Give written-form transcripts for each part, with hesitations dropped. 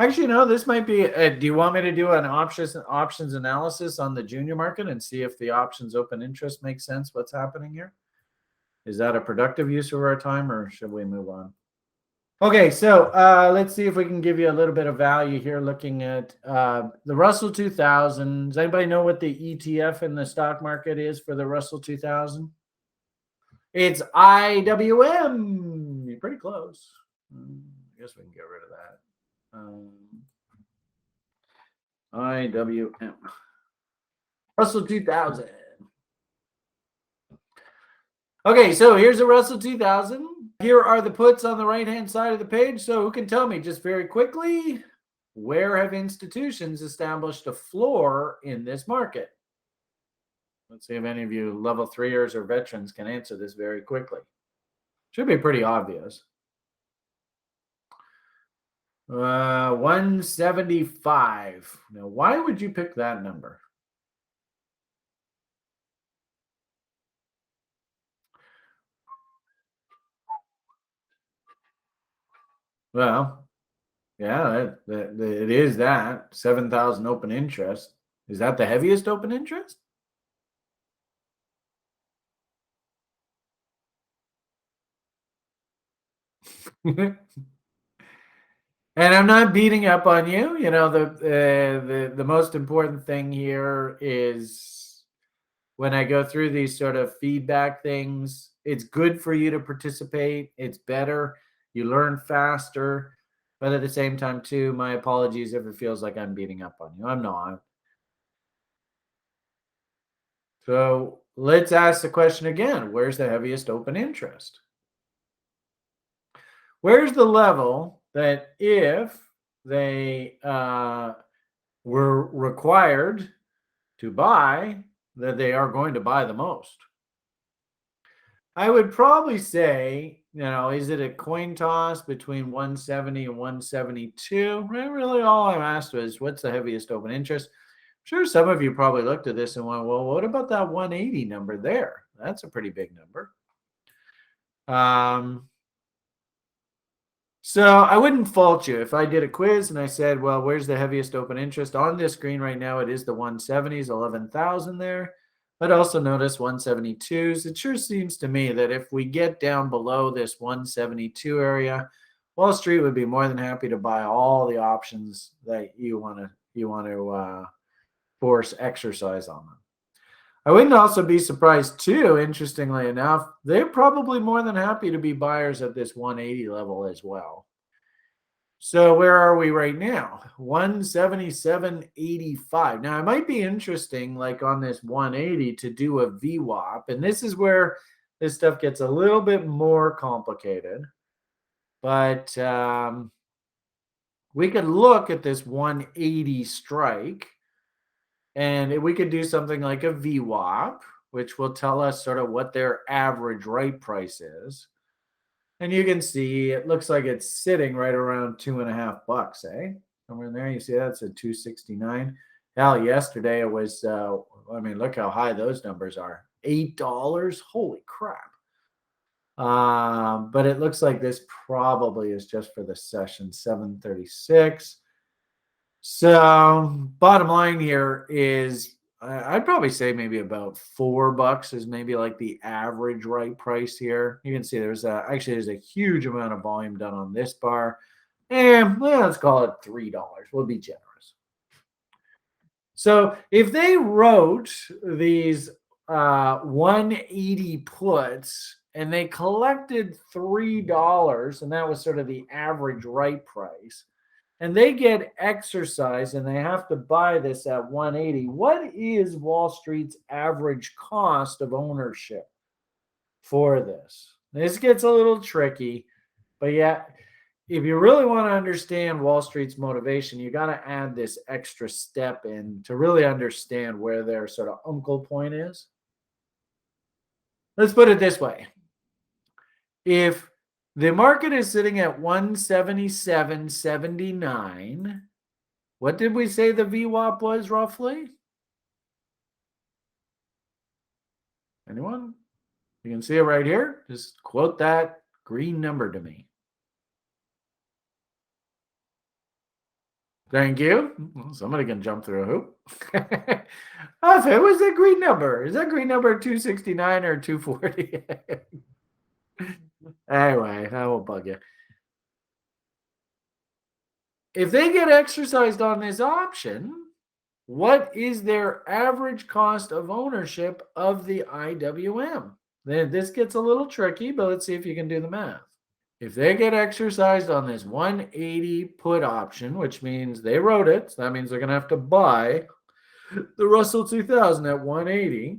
Actually, no, this might be, do you want me to do an options analysis on the junior market and see if the options open interest makes sense? What's happening here? Is that a productive use of our time, or should we move on? Okay, so let's see if we can give you a little bit of value here looking at the Russell 2000. Does anybody know what the ETF in the stock market is for the Russell 2000? It's IWM. You're pretty close. I guess we can get rid of that. IWM. Russell 2000. Okay, so here's a Russell 2000. Here are the puts on the right-hand side of the page. So who can tell me just very quickly, where have institutions established a floor in this market? Let's see if any of you level 3ers or veterans can answer this very quickly. Should be pretty obvious. 175. Now, why would you pick that number? Well, yeah, it is that 7,000 open interest. Is that the heaviest open interest? And I'm not beating up on you. You know, the most important thing here is when I go through these sort of feedback things, it's good for you to participate. It's better. You learn faster. But at the same time, too, my apologies if it feels like I'm beating up on you. I'm not. So let's ask the question again. Where's the heaviest open interest? Where's the level that if they were required to buy, that they are going to buy the most? I would probably say, you know, is it a coin toss between 170 and 172? Really, all I'm asked was, what's the heaviest open interest? I'm sure some of you probably looked at this and went, well, what about that 180 number there? That's a pretty big number. So I wouldn't fault you if I did a quiz and I said, well, where's the heaviest open interest? On this screen right now, it is the 170s, 11,000 there. But also notice 172s. It sure seems to me that if we get down below this 172 area, Wall Street would be more than happy to buy all the options that you want to force exercise on them. I wouldn't also be surprised too, interestingly enough, they're probably more than happy to be buyers at this 180 level as well. So where are we right now? 177.85. Now it might be interesting, like on this 180, to do a VWAP, and this is where this stuff gets a little bit more complicated. But we could look at this 180 strike. And we could do something like a VWAP, which will tell us sort of what their average right price is. And you can see it looks like it's sitting right around $2.50, eh? Somewhere in there. You see that's a 269. Hell, yesterday it was, I mean, look how high those numbers are. $8. Holy crap. But it looks like this probably is just for the session, 736. So bottom line here is I'd probably say maybe about $4 is maybe like the average right price here. You can see there's a huge amount of volume done on this bar. And let's call it $3. We'll be generous. So if they wrote these 180 puts and they collected $3, and that was sort of the average right price, and they get exercise and they have to buy this at 180, what is Wall Street's average cost of ownership for this? This gets a little tricky, but yeah, if you really want to understand Wall Street's motivation, you got to add this extra step in to really understand where their sort of uncle point is. Let's put it this way. If the market is sitting at 177.79. What did we say the VWAP was roughly? Anyone? You can see it right here. Just quote that green number to me. Thank you. Well, somebody can jump through a hoop. If what's that green number? Is that green number 269 or 240? Anyway, that will bug you. If they get exercised on this option, what is their average cost of ownership of the IWM? Then this gets a little tricky, but let's see if you can do the math. If they get exercised on this 180 put option, which means they wrote it, so that means they're going to have to buy the Russell 2000 at 180,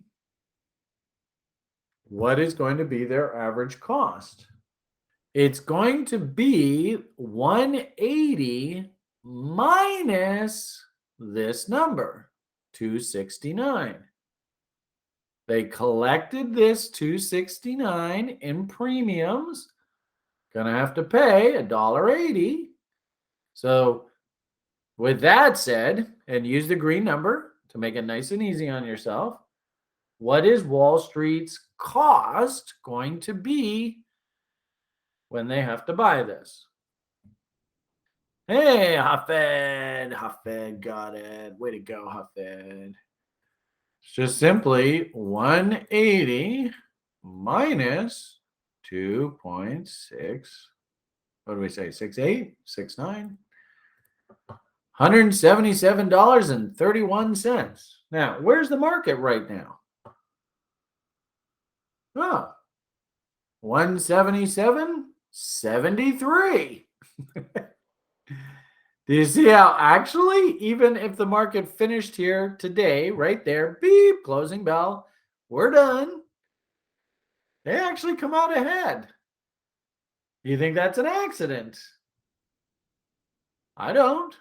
what is going to be their average cost? It's going to be 180 minus this number, 269. They collected this 269 in premiums. Gonna have to pay $1.80. So with that said, and use the green number to make it nice and easy on yourself, what is Wall Street's cost going to be when they have to buy this? Hey, Hafed got it. Way to go, Hafed. It's just simply 180 minus 2.6. What do we say? 68, 69, $177.31. Now, where's the market right now? Oh, 177.73. Do you see how actually, even if the market finished here today, right there, beep, closing bell, we're done, they actually come out ahead. You think that's an accident? I don't.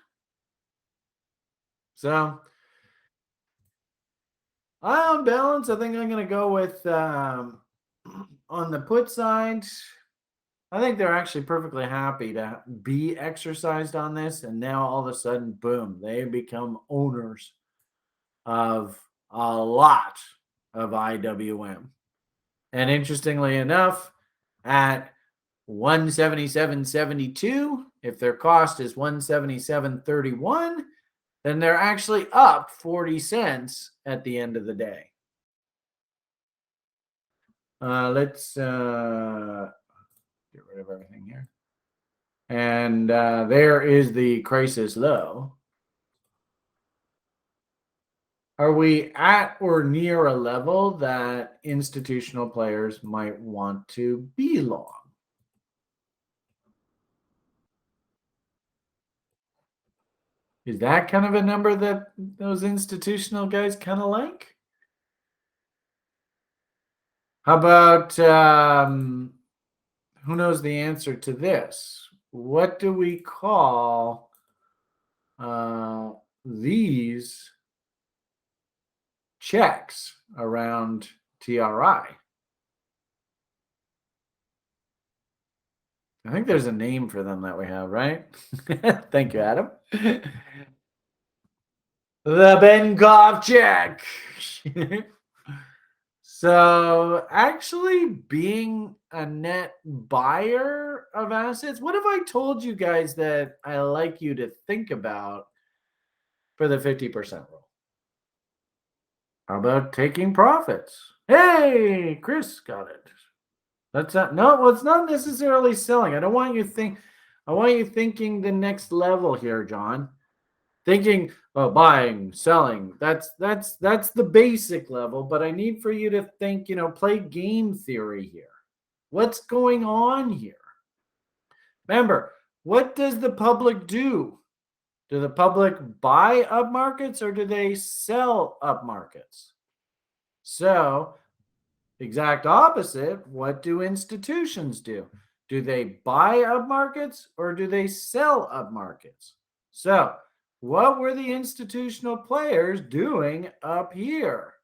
So, on balance, I think I'm going to go with on the put side. I think they're actually perfectly happy to be exercised on this. And now all of a sudden, boom, they become owners of a lot of IWM. And interestingly enough, at 177.72, if their cost is 177.31, then they're actually up 40 cents at the end of the day. Let's get rid of everything here. And there is the crisis low. Are we at or near a level that institutional players might want to be long? Is that kind of a number that those institutional guys kind of like? How about who knows the answer to this? What do we call these checks around TRI? I think there's a name for them that we have, right? Thank you, Adam. The Benkov check. So actually being a net buyer of assets, what have I told you guys that I like you to think about for the 50% rule? How about taking profits? Hey, Chris got it. That's not, no, well, it's not necessarily selling. I want you thinking the next level here, John. Thinking, oh, buying, selling. That's the basic level, but I need for you to think, play game theory here. What's going on here? Remember, what does the public do? Do the public buy up markets or do they sell up markets? So, exact opposite, what do institutions do? Do they buy up markets or do they sell up markets? So, what were the institutional players doing up here?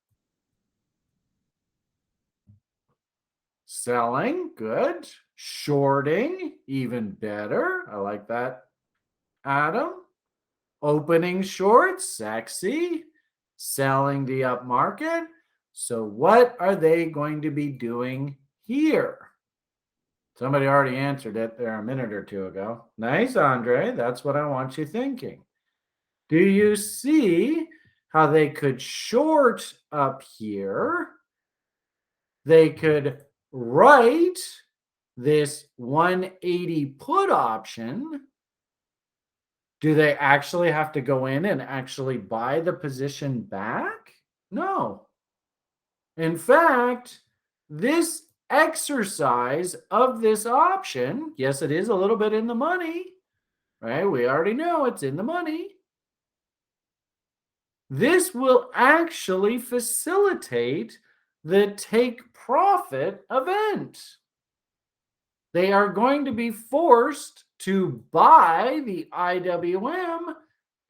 Selling, good. Shorting, even better. I like that, Adam. Opening short, sexy. Selling the up market. So what are they going to be doing here? Somebody already answered it there a minute or two ago. Nice, Andre. That's what I want you thinking. Do you see how they could short up here? They could write this 180 put option. Do they actually have to go in and actually buy the position back? No. In fact, this exercise of this option, yes, it is a little bit in the money, right? We already know it's in the money. This will actually facilitate the take profit event. They are going to be forced to buy the IWM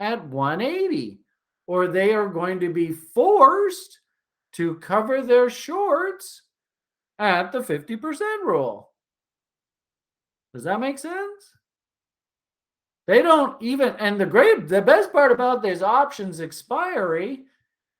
at 180, or they are going to be forced to cover their shorts at the 50% rule. Does that make sense? They don't even, and the best part about this options expiry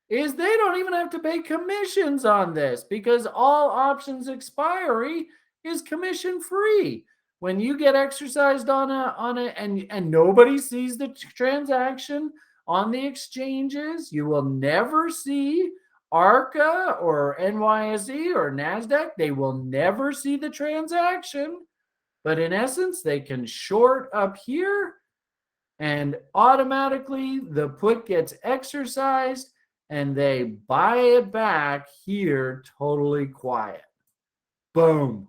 is they don't even have to pay commissions on this, because all options expiry is commission free. When you get exercised on a and nobody sees the transaction on the exchanges, you will never see ARCA or NYSE or NASDAQ. They will never see the transaction. But in essence, they can short up here and automatically the put gets exercised and they buy it back here totally quiet. Boom.